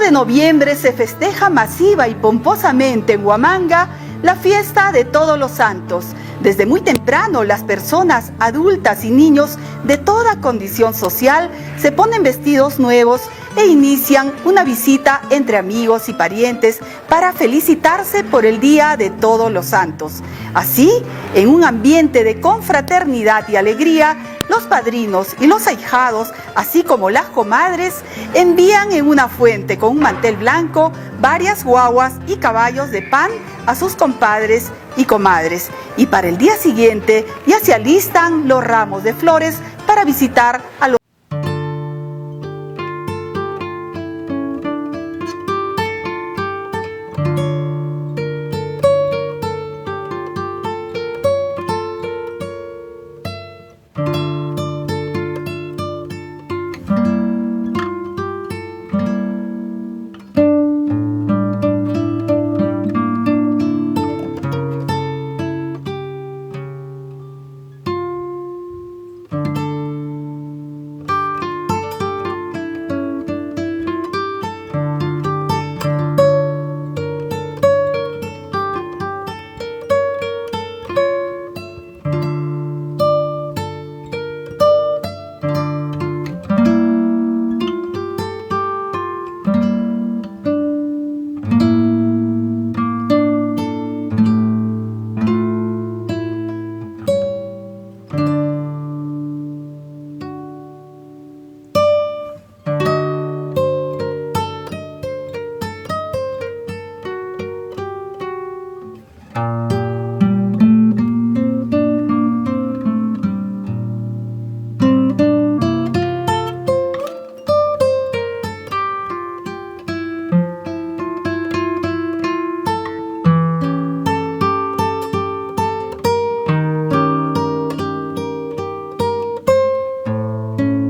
de noviembre se festeja masiva y pomposamente en Huamanga la fiesta de Todos los Santos. Desde muy temprano, las personas adultas y niños de toda condición social se ponen vestidos nuevos e inician una visita entre amigos y parientes para felicitarse por el Día de Todos los Santos. Así, en un ambiente de confraternidad y alegría, los padrinos y los ahijados, así como las comadres, envían en una fuente con un mantel blanco varias guaguas y caballos de pan a sus compadres y comadres. Y para el día siguiente ya se alistan los ramos de flores para visitar a los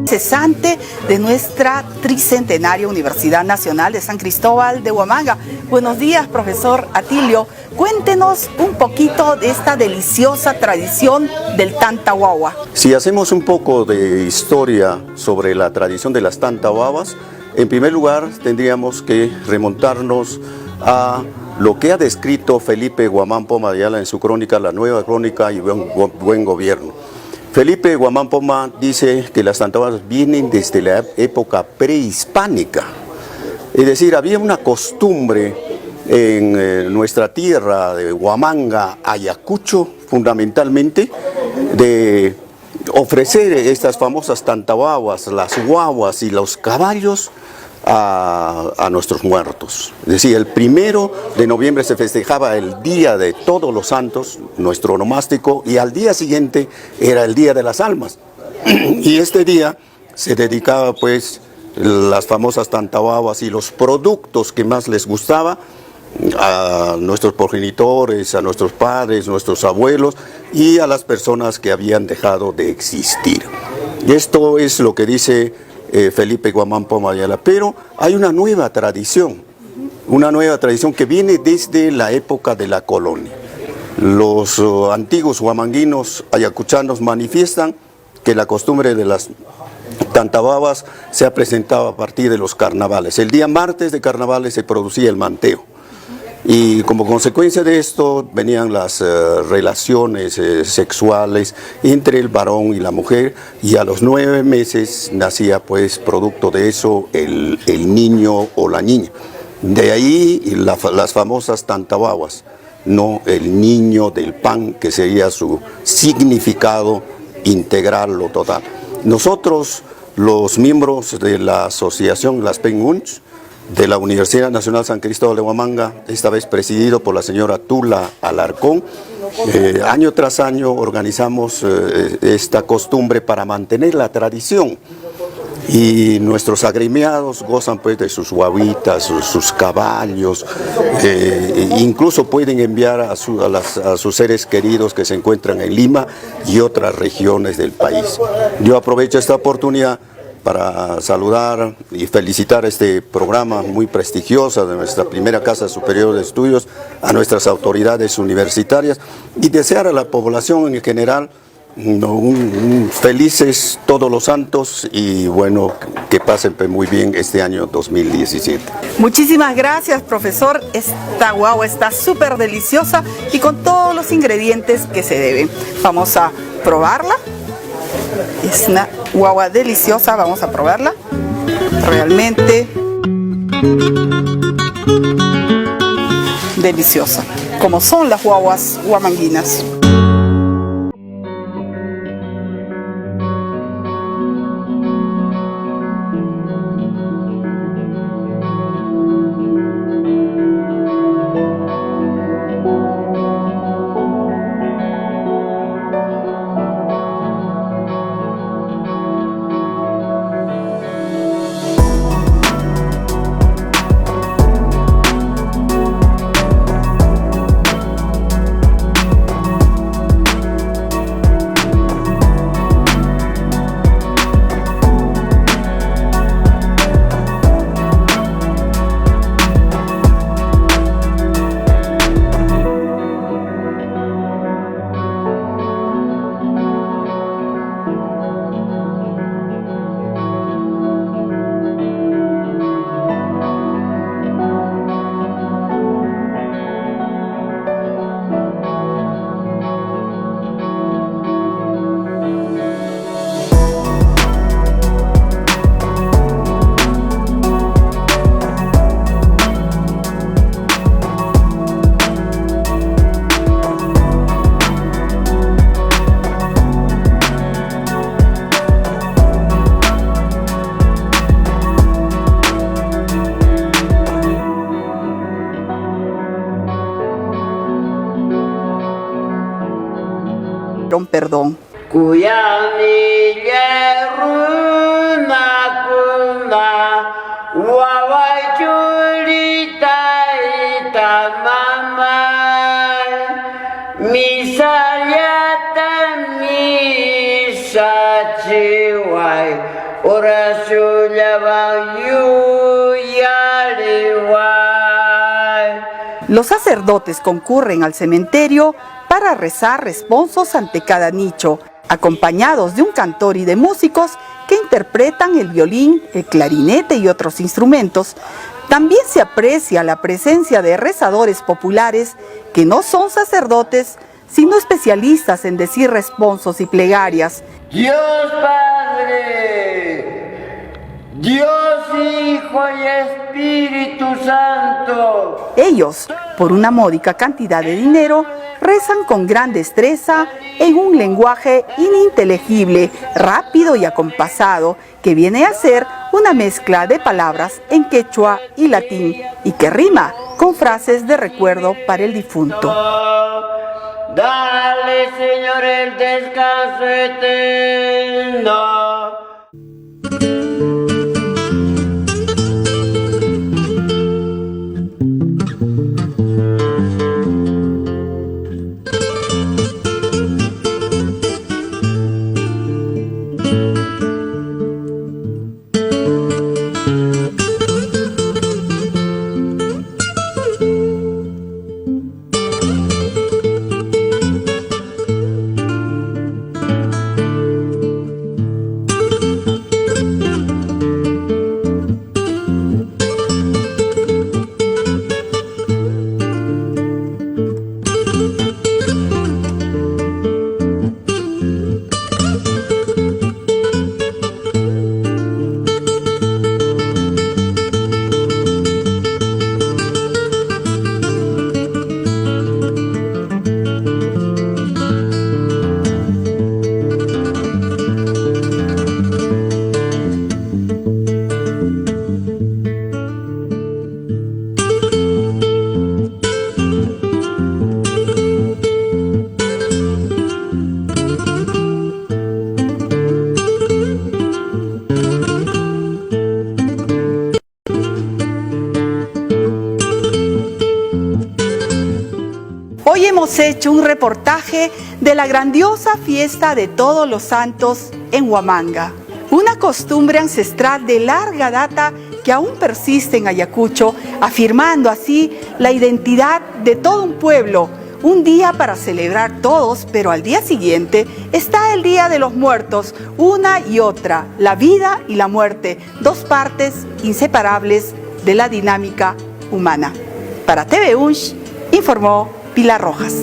cesante de nuestra tricentenaria Universidad Nacional de San Cristóbal de Huamanga. Buenos días, profesor Atilio. Cuéntenos un poquito de esta deliciosa tradición del tantahuahua. Si hacemos un poco de historia sobre la tradición de las tantahuahuas, en primer lugar tendríamos que remontarnos a lo que ha descrito Felipe Guamán Poma de Ayala en su crónica, La Nueva Crónica y Buen Gobierno. Felipe Guamán Poma dice que las tantahuahuas vienen desde la época prehispánica. Es decir, había una costumbre en nuestra tierra de Huamanga, Ayacucho, fundamentalmente, de ofrecer estas famosas tantahuahuas, las guaguas y los caballos a nuestros muertos. Es decir, el 1 de noviembre se festejaba el Día de Todos los Santos, nuestro onomástico, y al día siguiente era el Día de las Almas. Y este día se dedicaba pues las famosas tantahuahuas y los productos que más les gustaba a nuestros progenitores, a nuestros padres, nuestros abuelos y a las personas que habían dejado de existir. Y esto es lo que dice Felipe Guamán Poma de Ayala. Pero hay una nueva tradición que viene desde la época de la colonia. Los antiguos huamanguinos ayacuchanos manifiestan que la costumbre de las tantahuahuas se ha presentado a partir de los carnavales. El día martes de carnavales se producía el manteo. Y como consecuencia de esto venían las relaciones sexuales entre el varón y la mujer, y a los 9 meses nacía pues producto de eso el niño o la niña. De ahí las famosas tantahuahuas, no el niño del pan, que sería su significado integral o total. Nosotros, los miembros de la asociación Las Pengunch, de la Universidad Nacional San Cristóbal de Huamanga, esta vez presidido por la señora Tula Alarcón, año tras año organizamos esta costumbre para mantener la tradición. Y nuestros agremiados gozan pues de sus guaguitas, sus caballos, incluso pueden enviar a sus seres queridos que se encuentran en Lima y otras regiones del país. Yo aprovecho esta oportunidad para saludar y felicitar este programa muy prestigioso de nuestra primera Casa Superior de Estudios, a nuestras autoridades universitarias y desear a la población en general Felices todos los santos y bueno, que pasen muy bien este año 2017. Muchísimas gracias, profesor. Esta guagua está súper deliciosa y con todos los ingredientes que se deben. Vamos a probarla. Es una guagua deliciosa, vamos a probarla. Realmente deliciosa, como son las guaguas huamanguinas. Perdón. Los sacerdotes concurren al cementerio para rezar responsos ante cada nicho, acompañados de un cantor y de músicos que interpretan el violín, el clarinete y otros instrumentos. También se aprecia la presencia de rezadores populares que no son sacerdotes, sino especialistas en decir responsos y plegarias. Dios Padre, Dios Hijo y Espíritu Santo. Ellos, por una módica cantidad de dinero, rezan con gran destreza en un lenguaje ininteligible, rápido y acompasado, que viene a ser una mezcla de palabras en quechua y latín y que rima con frases de recuerdo para el difunto. Dale, Señor, el descanso eterno. Hoy hemos hecho un reportaje de la grandiosa fiesta de Todos los Santos en Huamanga, una costumbre ancestral de larga data que aún persiste en Ayacucho, afirmando así la identidad de todo un pueblo, un día para celebrar todos, pero al día siguiente está el Día de los Muertos, una y otra, la vida y la muerte, dos partes inseparables de la dinámica humana. Para TV Unch, informó Pilar Rojas.